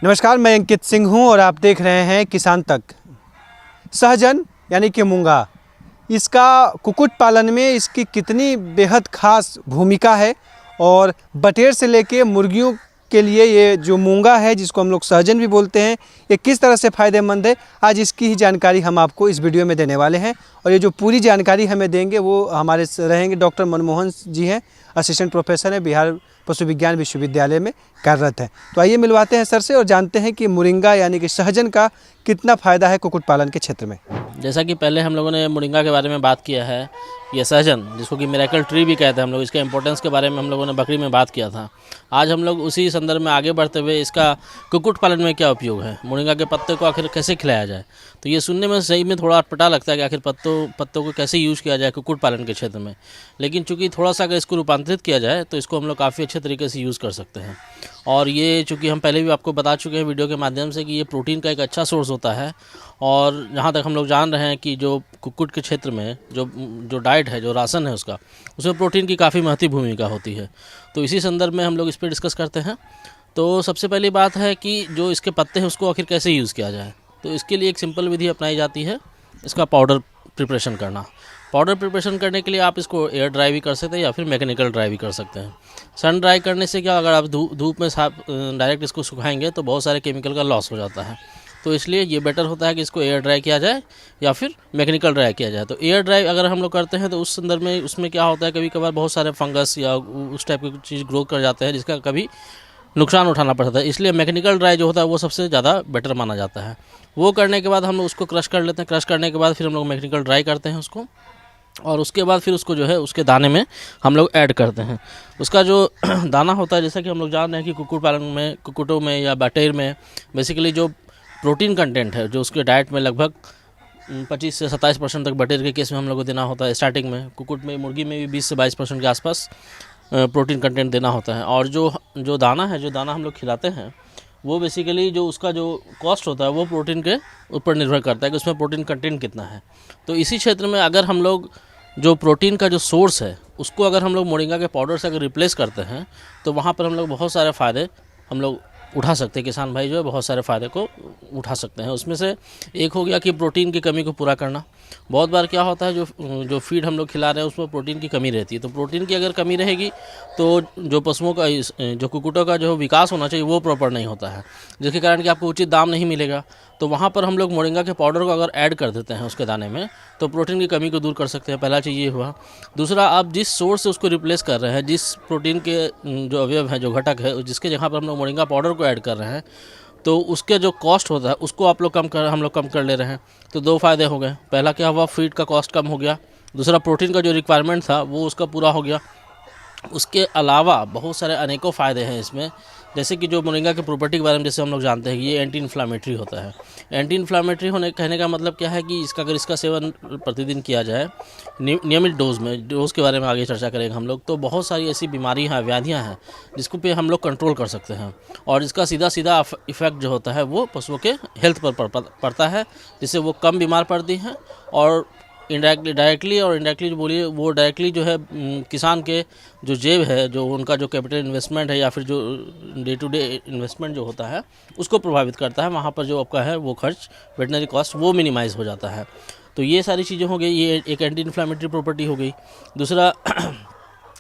नमस्कार, मैं अंकित सिंह हूं और आप देख रहे हैं किसान तक। सहजन यानी कि मूंगा, इसका कुक्कुट पालन में इसकी कितनी बेहद खास भूमिका है और बटेर से लेके मुर्गियों के लिए ये जो मूंगा है, जिसको हम लोग सहजन भी बोलते हैं, ये किस तरह से फ़ायदेमंद है, आज इसकी ही जानकारी हम आपको इस वीडियो में देने वाले हैं। और ये जो पूरी जानकारी हमें देंगे वो हमारे रहेंगे डॉक्टर मनमोहन जी हैं, असिस्टेंट प्रोफेसर हैं, बिहार पशु विज्ञान विश्वविद्यालय में कार्यरत हैं। तो आइए मिलवाते हैं सर से और जानते हैं कि मोरिंगा यानी कि सहजन का कितना फ़ायदा है कुक्कुट पालन के क्षेत्र में। जैसा कि पहले हम लोगों ने मोरिंगा के बारे में बात किया है, ये सहजन जिसको कि मिरेकल ट्री भी कहते हैं हम लोग, इसके इंपॉर्टेंस के बारे में हम लोगों ने बकरी में बात किया था। आज हम लोग उसी संदर्भ में आगे बढ़ते हुए इसका कुक्कुट पालन में क्या उपयोग है, मोरिंगा के पत्ते को आखिर कैसे खिलाया जाए। तो ये सुनने में सही में थोड़ा अटपटा लगता है कि आखिर पत्तों को कैसे यूज़ किया जाए कुक्कुट पालन के क्षेत्र में, लेकिन चूँकि थोड़ा सा अगर इसको रूपांतरित किया जाए तो इसको हम लोग काफ़ी अच्छे तरीके से यूज़ कर सकते हैं। और ये चूँकि हम पहले भी आपको बता चुके हैं वीडियो के माध्यम से कि ये प्रोटीन का एक अच्छा सोर्स होता है। और जहाँ तक हम लोग जान रहे हैं कि जो कुक्कुट के क्षेत्र में जो डाइट है, जो राशन है उसका, उसमें प्रोटीन की काफ़ी महत्वपूर्ण भूमिका होती है। तो इसी संदर्भ में हम लोग इस पर डिस्कस करते हैं। तो सबसे पहली बात है कि जो इसके पत्ते हैं उसको आखिर कैसे यूज़ किया जाए। तो इसके लिए एक सिंपल विधि अपनाई जाती है, इसका पाउडर प्रिपरेशन करना। पाउडर प्रिपरेशन करने के लिए आप इसको एयर ड्राई भी कर सकते हैं या फिर मैकेनिकल ड्राई भी कर सकते हैं। सन ड्राई करने से क्या, अगर आप धूप में डायरेक्ट इसको सुखाएंगे तो बहुत सारे केमिकल का लॉस हो जाता है। तो इसलिए ये बेटर होता है कि इसको एयर ड्राई किया जाए या फिर मैकेनिकल ड्राई किया जाए। तो एयर ड्राई अगर हम लोग करते हैं तो उस संदर्भ में उसमें क्या होता है, कभी कभार बहुत सारे फंगस या उस टाइप की चीज़ ग्रो कर जाते हैं जिसका कभी नुकसान उठाना पड़ता है। इसलिए मैकेनिकल ड्राई जो होता है वो सबसे ज़्यादा बेटर माना जाता है। वो करने के बाद हम लोग उसको क्रश कर लेते हैं। क्रश करने के बाद फिर हम लोग मैकेनिकल ड्राई करते हैं उसको, और उसके बाद फिर उसको जो है उसके दाने में हम लोग ऐड करते हैं। उसका जो दाना होता है, जैसा कि हम लोग जान रहे हैं कि कुक्कुट पालन में, कुक्कुटों में या बटेर में बेसिकली जो प्रोटीन कंटेंट है जो उसके डाइट में लगभग 25 से 27% तक बटेर के केस में हम लोग को देना होता है स्टार्टिंग में। कुक्कुट में, मुर्गी में भी 20 से 22% के आसपास प्रोटीन कंटेंट देना होता है। और जो दाना है, जो दाना हम लोग खिलाते हैं, वो बेसिकली जो उसका जो कॉस्ट होता है वो प्रोटीन के ऊपर निर्भर करता है कि उसमें प्रोटीन कंटेंट कितना है। तो इसी क्षेत्र में अगर हम लोग जो प्रोटीन का जो सोर्स है उसको अगर हम लोग मोरिंगा के पाउडर से अगर रिप्लेस करते हैं तो वहाँ पर हम लोग बहुत सारे फ़ायदे हम लोग उठा सकते हैं। किसान भाई जो है बहुत सारे फ़ायदे को उठा सकते हैं। उसमें से एक हो गया कि प्रोटीन की कमी को पूरा करना। बहुत बार क्या होता है, जो फीड हम लोग खिला रहे हैं उसमें प्रोटीन की कमी रहती है। तो प्रोटीन की अगर कमी रहेगी तो जो पशुओं का, जो कुक्कुटों का जो विकास होना चाहिए वो प्रॉपर नहीं होता है, जिसके कारण कि आपको उचित दाम नहीं मिलेगा। तो वहाँ पर हम लोग मोरिंगा के पाउडर को अगर ऐड कर देते हैं उसके दाने में तो प्रोटीन की कमी को दूर कर सकते हैं। पहला चीज़ ये हुआ। दूसरा, आप जिस सोर्स से उसको रिप्लेस कर रहे हैं, जिस प्रोटीन के जो अवयव है, जो घटक है, जिसके जगह पर हम लोग मोरिंगा पाउडर को ऐड कर रहे हैं, तो उसके जो कॉस्ट होता है उसको हम लोग कम कर ले रहे हैं। तो दो फायदे हो गए। पहला क्या हुआ, फीड का कॉस्ट कम हो गया। दूसरा, प्रोटीन का जो रिक्वायरमेंट था वो उसका पूरा हो गया। उसके अलावा बहुत सारे अनेकों फ़ायदे हैं इसमें, जैसे कि जो मोरिंगा के प्रॉपर्टी के बारे में जैसे हम लोग जानते हैं कि ये एंटी इन्फ्लामेटरी होता है। एंटी इन्फ्लामेटरी होने कहने का मतलब क्या है कि अगर इसका सेवन प्रतिदिन किया जाए नियमित डोज के बारे में आगे चर्चा करेंगे हम लोग, तो बहुत सारी ऐसी बीमारियां हैं, व्याधियां हैं जिसको पे हम लोग कंट्रोल कर सकते हैं। और इसका सीधा सीधा इफेक्ट जो होता है वो पशुओं के हेल्थ पर पड़ता है, जिससे वो कम बीमार पड़ती हैं। और डायरेक्टली और इनडायरेक्टली जो बोलिए, वो डायरेक्टली जो है किसान के जो जेब है, जो उनका जो कैपिटल इन्वेस्टमेंट है या फिर जो डे टू डे इन्वेस्टमेंट जो होता है उसको प्रभावित करता है। वहाँ पर जो आपका है वो खर्च, वेटनरी कॉस्ट, वो मिनिमाइज़ हो जाता है। तो ये सारी चीज़ें हो गई, ये एक एंटी इन्फ्लामेटरी प्रॉपर्टी हो गई। दूसरा,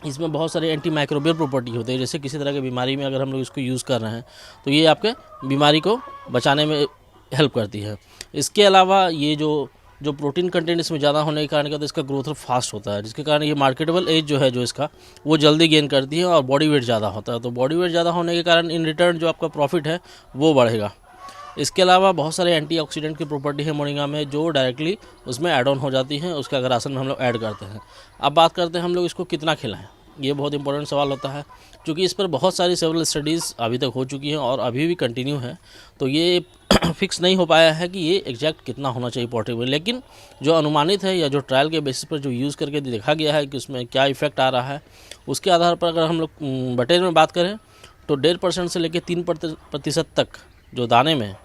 इसमें बहुत सारे एंटी माइक्रोबियल प्रॉपर्टी होते हैं, जैसे किसी तरह की बीमारी में अगर हम लोग इसको यूज़ कर रहे हैं तो ये आपके बीमारी को बचाने में हेल्प करती है। इसके अलावा ये जो प्रोटीन कंटेंट इसमें ज़्यादा होने के कारण क्या होता है, इसका ग्रोथ फास्ट होता है, जिसके कारण ये मार्केटेबल एज जो है जो इसका वो जल्दी गेन करती है। और बॉडी वेट ज़्यादा होता है, तो बॉडी वेट ज़्यादा होने के कारण इन रिटर्न जो आपका प्रॉफिट है वो बढ़ेगा। इसके अलावा बहुत सारे एंटीऑक्सीडेंट की प्रॉपर्टी है मोरिंगा में जो डायरेक्टली उसमें ऐड ऑन हो जाती हैं, उसके अगर राशन में हम लोग ऐड करते हैं। अब बात करते हैं हम लोग इसको कितना खिलाएं, ये बहुत इंपॉर्टेंट सवाल होता है, क्योंकि इस पर बहुत सारी सेवरल स्टडीज़ अभी तक हो चुकी हैं और अभी भी कंटिन्यू है। तो ये फिक्स नहीं हो पाया है कि ये एग्जैक्ट कितना होना चाहिए पोर्टेबल, लेकिन जो अनुमानित है या जो ट्रायल के बेसिस पर जो यूज़ करके देखा गया है कि उसमें क्या इफेक्ट आ रहा है, उसके आधार पर अगर हम लोग बटेर में बात करें तो 1.5% से लेकर 3% तक जो दाने में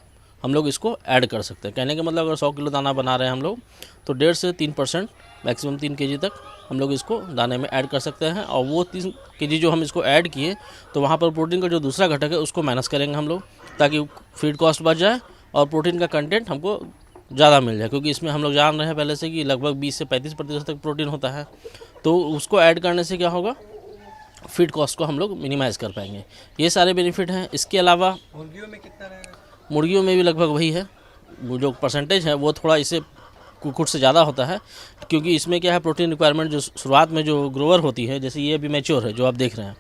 हम लोग इसको ऐड कर सकते हैं। कहने का मतलब अगर 100 किलो दाना बना रहे हैं हम लोग तो 1.5 से 3%, मैक्सिमम 3 kg तक हम लोग इसको दाने में ऐड कर सकते हैं। और वो 3 kg जो हम इसको ऐड किए तो वहाँ पर प्रोटीन का जो दूसरा घटक है उसको माइनस करेंगे हम लोग, ताकि फीड कॉस्ट बच जाए और प्रोटीन का कंटेंट हमको ज़्यादा मिल जाए, क्योंकि इसमें हम लोग जान रहे हैं पहले से कि लगभग 20 से 35% तक प्रोटीन होता है। तो उसको ऐड करने से क्या होगा, फीड कॉस्ट को हम लोग मिनिमाइज़ कर पाएंगे। ये सारे बेनिफिट हैं। इसके अलावा मुर्गियों में कितना रहेगा? मुर्गियों में भी लगभग वही है, वो जो परसेंटेज है वो थोड़ा इसे कुकुट से ज़्यादा होता है, क्योंकि इसमें क्या है, प्रोटीन रिक्वायरमेंट जो शुरुआत में जो ग्रोवर होती है, जैसे ये अभी मैच्योर है जो आप देख रहे हैं,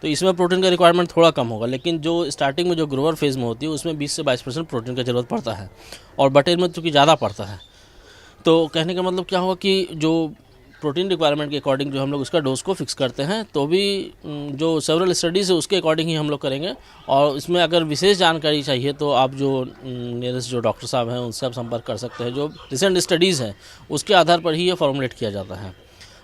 तो इसमें प्रोटीन का रिक्वायरमेंट थोड़ा कम होगा। लेकिन जो स्टार्टिंग में जो ग्रोवर फेज़ में होती है उसमें 20 से 22% प्रोटीन की ज़रूरत पड़ता है, और बटेर में चूँकि ज़्यादा पड़ता है। तो कहने का मतलब क्या होगा कि जो प्रोटीन रिक्वायरमेंट के अकॉर्डिंग जो हम लोग उसका डोज को फिक्स करते हैं, तो भी जो सेवरल स्टडीज़ है उसके अकॉर्डिंग ही हम लोग करेंगे। और इसमें अगर विशेष जानकारी चाहिए तो आप जो नियरेस्ट जो डॉक्टर साहब हैं उनसे आप संपर्क कर सकते हैं। जो रिसेंट स्टडीज़ हैं उसके आधार पर ही ये फॉर्मुलेट किया जाता है।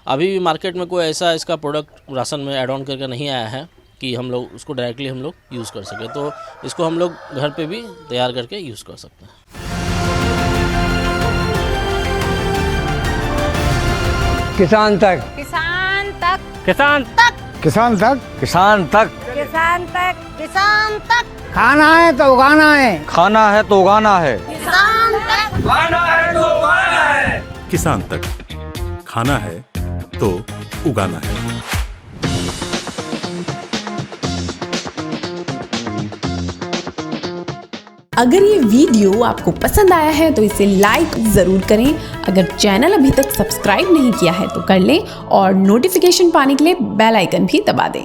अभी भी मार्केट में कोई ऐसा इसका प्रोडक्ट राशन में ऐड ऑन करके नहीं आया है कि हम लोग उसको डायरेक्टली हम लोग यूज़ कर सकें, तो इसको हम लोग घर पे भी तैयार करके यूज़ कर सकते हैं। किसान तक, किसान तक, किसान तक, किसान तक, किसान तक, किसान तक, किसान तक, खाना है तो उगाना है, खाना है तो उगाना है, किसान तक, खाना है तो उगाना है, किसान तक, खाना है तो उगाना है। अगर ये वीडियो आपको पसंद आया है तो इसे लाइक ज़रूर करें। अगर चैनल अभी तक सब्सक्राइब नहीं किया है तो कर लें और नोटिफिकेशन पाने के लिए बेल आइकन भी दबा दें।